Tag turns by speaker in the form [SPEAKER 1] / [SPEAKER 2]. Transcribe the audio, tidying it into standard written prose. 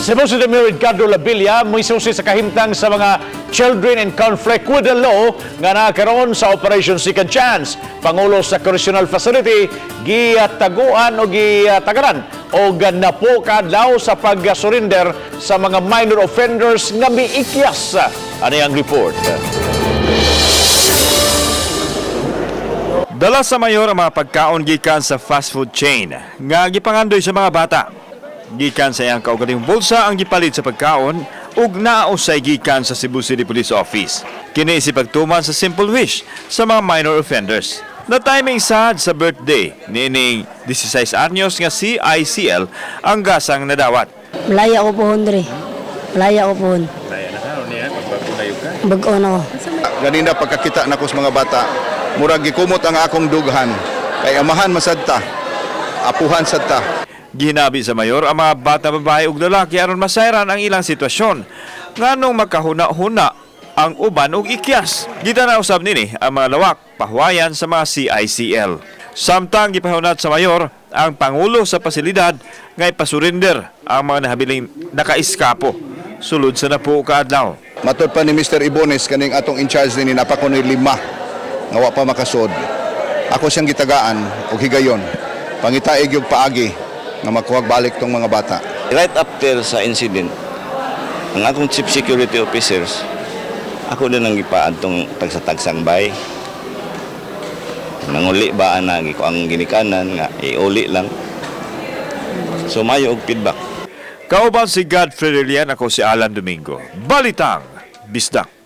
[SPEAKER 1] Cebu City Mayor Edgardo Labilla may susi sa kahimtang sa mga children in conflict with the law nga nakaroon sa Operation Second Chance. Pangulo sa Correctional Facility, giyataguan o giyatagaran o ganapo kadlaw sa pag-surrender sa mga minor offenders nga miikyas. Ano yung report?
[SPEAKER 2] Dala sa mayor ang mga pagkaon gikan sa fast food chain nga gipangandoy sa mga bata. Gikan sa iyang kaugaling bulsa ang gipalit sa pagkaon ug nausay gikan sa Cebu City Police Office. Kini si pagtuman sa simple wish sa mga minor offenders. Na timing sad sa birthday nining 16 anyos nga si ICL ang gasang nadawat.
[SPEAKER 3] Malaya ko po, Andre. Malaya ko po.
[SPEAKER 2] Kaya na karon niya pagpapulayo ka.
[SPEAKER 3] Bag-on ako.
[SPEAKER 4] Ganina pagkakita na ko sa mga bata, murag gikumot ang akong dughan. Kay amahan masadta, apuhan sadta.
[SPEAKER 2] Gihinabi sa mayor ang mga bata, babae ug lalaki aron masayran ang ilang sitwasyon. Nganong makahuna-huna ang uban ug ikyas. Gitanausab nini ang mga lawak pahuwayan sa mga CICL. Samtang gipahunat sa mayor ang pangulo sa pasilidad nga ipasurinder ang mga nahabiling nakaiskapo sulod sa napuo kaadlaw.
[SPEAKER 4] Matod pa ni Mr. Ibones kaning atong in charge ni napako ni 5 nga wa pa makasod. Ako siyang gitagaan og higayon. Pangitaig yung paagi nga makuha balik tong mga bata.
[SPEAKER 5] Right after sa incident, ang akong chief security officers, ako din ang gipaan tong tagsa-tagsang bay. Nanguli ba anagi ko ang ginikanan nga iuli lang. So mayo og feedback.
[SPEAKER 2] Kauban si Godfrey Relian, ako si Alan Domingo. Balitang Bisdak.